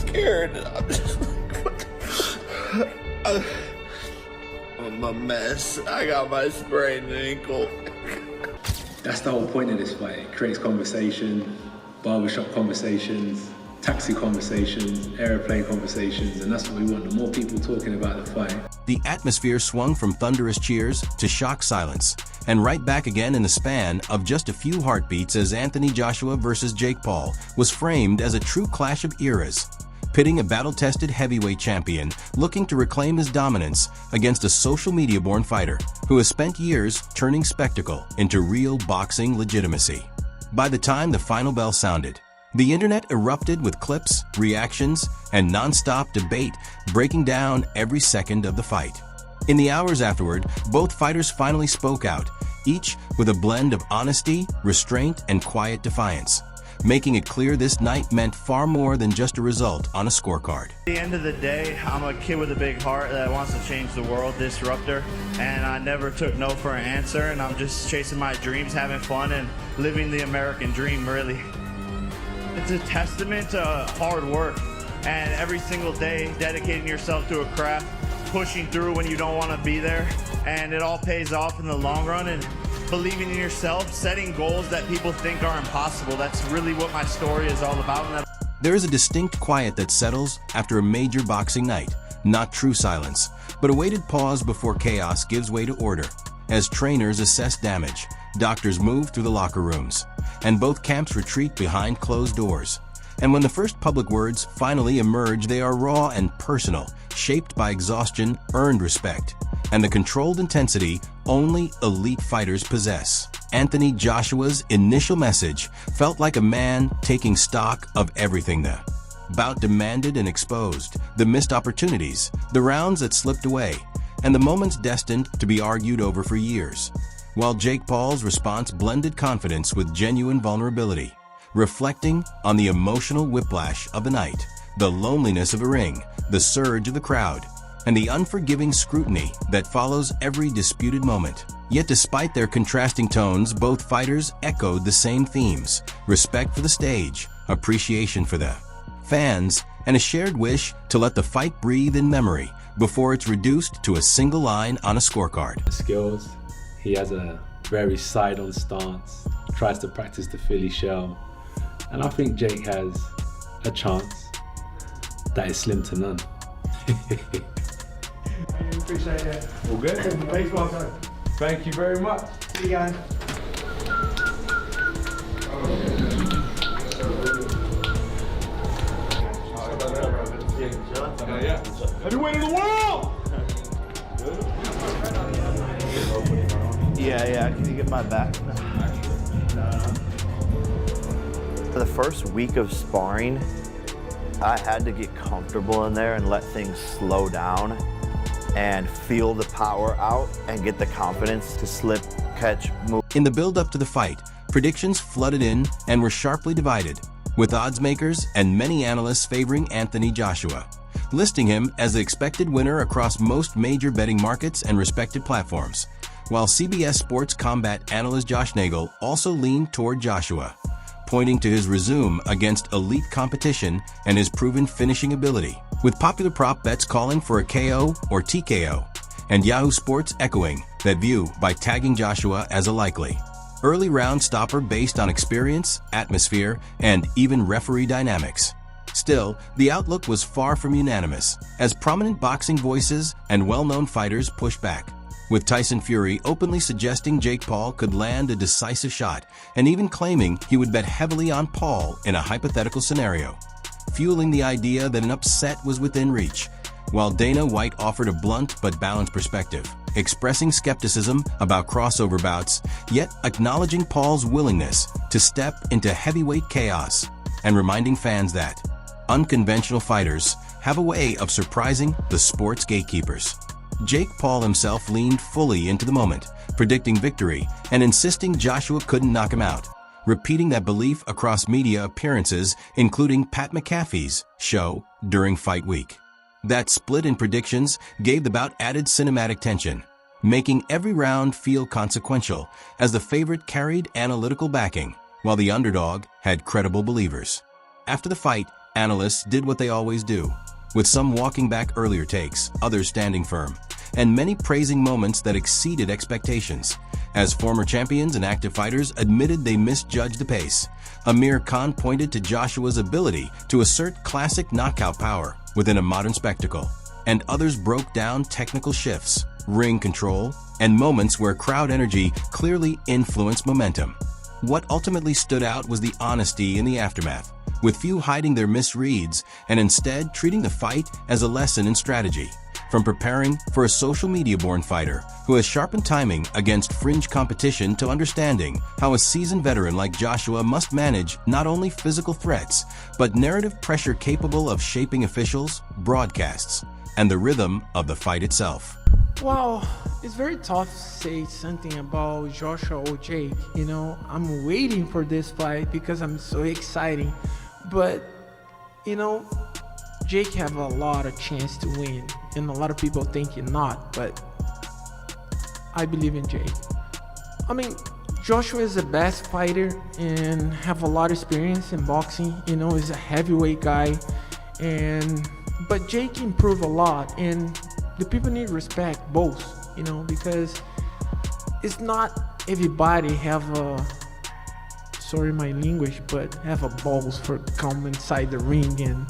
scared. And I'm just like, what the... I'm a mess. I got my sprained ankle. That's the whole point of this fight. It creates conversation, barbershop conversations, taxi conversations, airplane conversations, and that's what we want. The more people talking about the fight. The atmosphere swung from thunderous cheers to shocked silence, and right back again in the span of just a few heartbeats as Anthony Joshua versus Jake Paul was framed as a true clash of eras, pitting a battle-tested heavyweight champion looking to reclaim his dominance against a social media-born fighter who has spent years turning spectacle into real boxing legitimacy. By the time the final bell sounded, the internet erupted with clips, reactions, and non-stop debate breaking down every second of the fight. In the hours afterward, both fighters finally spoke out, each with a blend of honesty, restraint, and quiet defiance, making it clear this night meant far more than just a result on a scorecard. At the end of the day, I'm a kid with a big heart that wants to change the world, disruptor, and I never took no for an answer, and I'm just chasing my dreams, having fun, and living the American dream, really. It's a testament to hard work and every single day dedicating yourself to a craft, pushing through when you don't want to be there, and it all pays off in the long run, and believing in yourself, setting goals that people think are impossible. That's really what my story is all about. There is a distinct quiet that settles after a major boxing night, not true silence, but a weighted pause before chaos gives way to order. As trainers assess damage, doctors move through the locker rooms, and both camps retreat behind closed doors. And when the first public words finally emerge, they are raw and personal, shaped by exhaustion, earned respect, and the controlled intensity only elite fighters possess. Anthony Joshua's initial message felt like a man taking stock of everything the bout demanded and exposed, the missed opportunities, the rounds that slipped away, and the moments destined to be argued over for years. While Jake Paul's response blended confidence with genuine vulnerability, reflecting on the emotional whiplash of the night, the loneliness of a ring, the surge of the crowd, and the unforgiving scrutiny that follows every disputed moment. Yet despite their contrasting tones, both fighters echoed the same themes: respect for the stage, appreciation for the fans, and a shared wish to let the fight breathe in memory before it's reduced to a single line on a scorecard. Skills. He has a very side-on stance, tries to practice the Philly shell, and I think Jake has a chance that is slim to none. Appreciate it. All good? Thanks, Marco. Thank you very much. See you guys. Yeah. Heavyweight of the world! Yeah, can you get my back? For the first week of sparring, I had to get comfortable in there and let things slow down and feel the power out and get the confidence to slip, catch, move. In the build-up to the fight, predictions flooded in and were sharply divided, with odds makers and many analysts favoring Anthony Joshua, listing him as the expected winner across most major betting markets and respected platforms, while CBS Sports combat analyst Josh Nagel also leaned toward Joshua, pointing to his resume against elite competition and his proven finishing ability, with popular prop bets calling for a KO or TKO, and Yahoo Sports echoing that view by tagging Joshua as a likely early round stopper based on experience, atmosphere, and even referee dynamics. Still, the outlook was far from unanimous, as prominent boxing voices and well-known fighters pushed back, with Tyson Fury openly suggesting Jake Paul could land a decisive shot and even claiming he would bet heavily on Paul in a hypothetical scenario, fueling the idea that an upset was within reach, while Dana White offered a blunt but balanced perspective, expressing skepticism about crossover bouts, yet acknowledging Paul's willingness to step into heavyweight chaos and reminding fans that unconventional fighters have a way of surprising the sport's gatekeepers. Jake Paul himself leaned fully into the moment, predicting victory and insisting Joshua couldn't knock him out, repeating that belief across media appearances, including Pat McAfee's show during fight week. That split in predictions gave the bout added cinematic tension, making every round feel consequential as the favorite carried analytical backing, while the underdog had credible believers. After the fight, Analysts did what they always do, with some walking back earlier takes, others standing firm, and many praising moments that exceeded expectations. As former champions and active fighters admitted they misjudged the pace, Amir Khan pointed to Joshua's ability to assert classic knockout power within a modern spectacle, and others broke down technical shifts, ring control, and moments where crowd energy clearly influenced momentum. What ultimately stood out was the honesty in the aftermath, with few hiding their misreads and instead treating the fight as a lesson in strategy. From preparing for a social media-born fighter who has sharpened timing against fringe competition to understanding how a seasoned veteran like Joshua must manage not only physical threats, but narrative pressure capable of shaping officials, broadcasts, and the rhythm of the fight itself. Well, it's very tough to say something about Joshua or Jake. You know, I'm waiting for this fight because I'm so excited. But, you know, Jake have a lot of chance to win, and a lot of people think he not, but I believe in Jake. I mean, Joshua is the best fighter and have a lot of experience in boxing. You know, he's a heavyweight guy, but Jake improved a lot, and the people need to respect both, you know, because it's not everybody have a, sorry my language, but have a balls for come inside the ring. And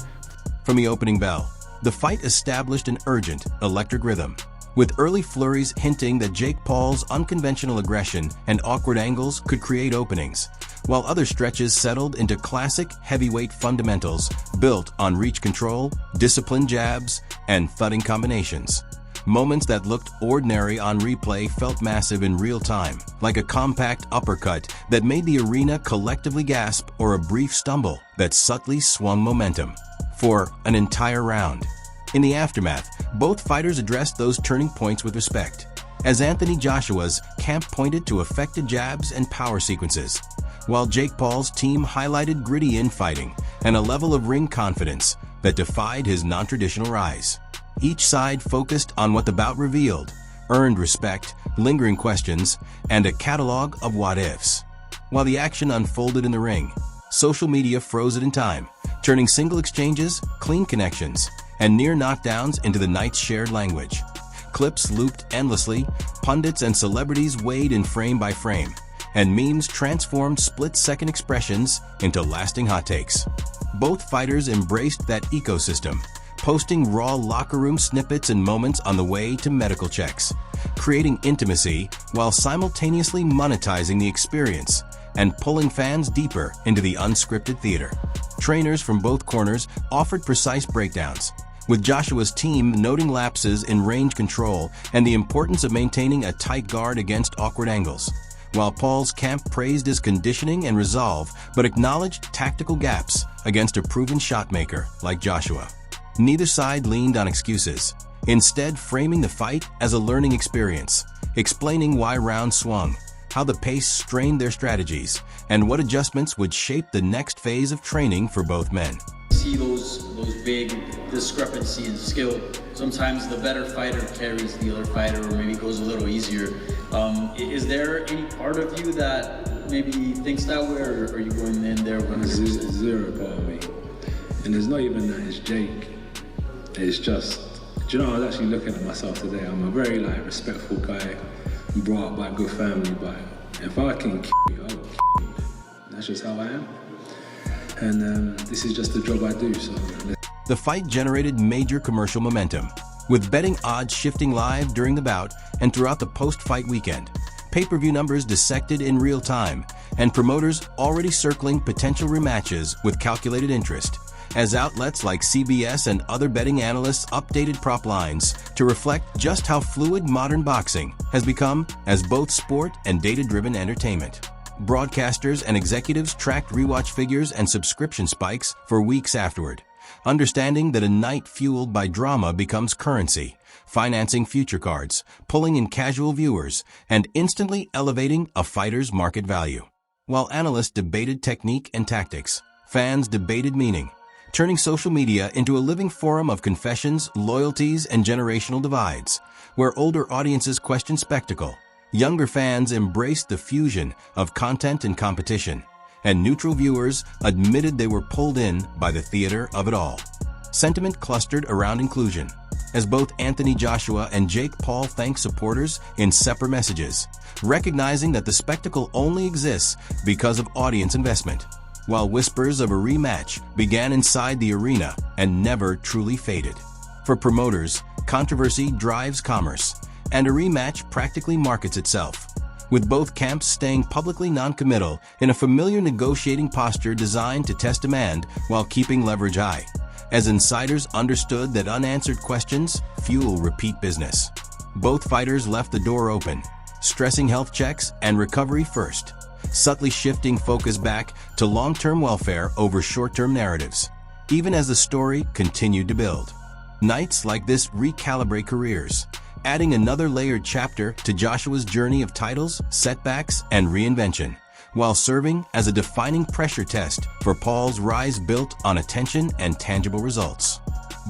from the opening bell, the fight established an urgent, electric rhythm, with early flurries hinting that Jake Paul's unconventional aggression and awkward angles could create openings, while other stretches settled into classic heavyweight fundamentals built on reach control, disciplined jabs, and thudding combinations. Moments that looked ordinary on replay felt massive in real time, like a compact uppercut that made the arena collectively gasp or a brief stumble that subtly swung momentum for an entire round. In the aftermath, both fighters addressed those turning points with respect, as Anthony Joshua's camp pointed to effective jabs and power sequences, while Jake Paul's team highlighted gritty infighting and a level of ring confidence that defied his non-traditional rise. Each side focused on what the bout revealed, earned respect, lingering questions, and a catalog of what-ifs. While the action unfolded in the ring, social media froze it in time, turning single exchanges, clean connections, and near knockdowns into the night's shared language. Clips looped endlessly, pundits and celebrities weighed in frame by frame, and memes transformed split-second expressions into lasting hot takes. Both fighters embraced that ecosystem, posting raw locker room snippets and moments on the way to medical checks, creating intimacy while simultaneously monetizing the experience and pulling fans deeper into the unscripted theater. Trainers from both corners offered precise breakdowns, with Joshua's team noting lapses in range control and the importance of maintaining a tight guard against awkward angles, while Paul's camp praised his conditioning and resolve but acknowledged tactical gaps against a proven shotmaker like Joshua. Neither side leaned on excuses, instead framing the fight as a learning experience, explaining why rounds swung, how the pace strained their strategies, and what adjustments would shape the next phase of training for both men. See those big discrepancy in skill. Sometimes the better fighter carries the other fighter, or maybe goes a little easier. Is there any part of you that maybe thinks that way, or are you going in there 100%? Zero part of me. And it's not even that it's Jake. It's just, do you know, I was actually looking at myself today. I'm a very respectful guy, brought up by a good family, but if I can kill you, I will kill you. That's just how I am. And this is just the job I do, so. The fight generated major commercial momentum, with betting odds shifting live during the bout and throughout the post-fight weekend. Pay-per-view numbers dissected in real time, and promoters already circling potential rematches with calculated interest, as outlets like CBS and other betting analysts updated prop lines to reflect just how fluid modern boxing has become as both sport and data-driven entertainment. Broadcasters and executives tracked rewatch figures and subscription spikes for weeks afterward, understanding that a night fueled by drama becomes currency, financing future cards, pulling in casual viewers, and instantly elevating a fighter's market value. While analysts debated technique and tactics, fans debated meaning, turning social media into a living forum of confessions, loyalties, and generational divides, where older audiences questioned spectacle. Younger fans embraced the fusion of content and competition, and neutral viewers admitted they were pulled in by the theater of it all. Sentiment clustered around inclusion, as both Anthony Joshua and Jake Paul thanked supporters in separate messages, recognizing that the spectacle only exists because of audience investment, while whispers of a rematch began inside the arena and never truly faded. For promoters, controversy drives commerce, and a rematch practically markets itself, with both camps staying publicly non-committal in a familiar negotiating posture designed to test demand while keeping leverage high, as insiders understood that unanswered questions fuel repeat business. Both fighters left the door open, stressing health checks and recovery first, subtly shifting focus back to long-term welfare over short-term narratives, even as the story continued to build. Nights like this recalibrate careers, adding another layered chapter to Joshua's journey of titles, setbacks, and reinvention, while serving as a defining pressure test for Paul's rise built on attention and tangible results.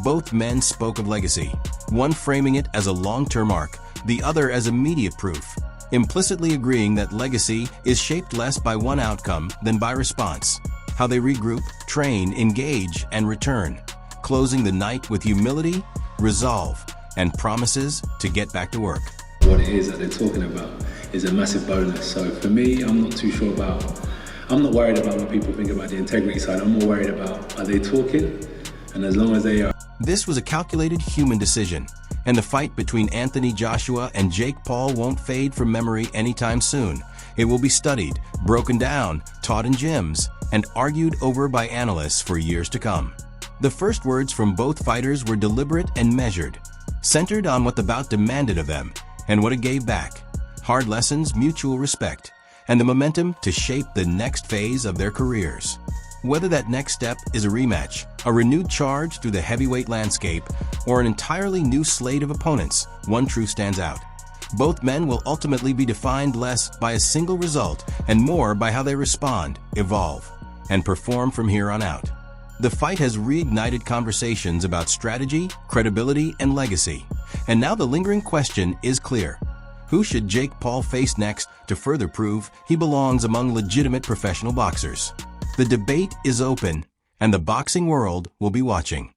Both men spoke of legacy, one framing it as a long-term arc, the other as immediate proof, implicitly agreeing that legacy is shaped less by one outcome than by response, how they regroup, train, engage, and return, closing the night with humility, resolve, and promises to get back to work. What it is that they're talking about is a massive bonus. So for me, I'm not worried about what people think about the integrity side. I'm more worried about, are they talking? And as long as they are. This was a calculated human decision, and the fight between Anthony Joshua and Jake Paul won't fade from memory anytime soon. It will be studied, broken down, taught in gyms, and argued over by analysts for years to come. The first words from both fighters were deliberate and measured, centered on what the bout demanded of them and what it gave back: hard lessons, mutual respect, and the momentum to shape the next phase of their careers. Whether that next step is a rematch, a renewed charge through the heavyweight landscape, or an entirely new slate of opponents, one truth stands out. Both men will ultimately be defined less by a single result and more by how they respond, evolve, and perform from here on out. The fight has reignited conversations about strategy, credibility, and legacy. And now the lingering question is clear. Who should Jake Paul face next to further prove he belongs among legitimate professional boxers? The debate is open, and the boxing world will be watching.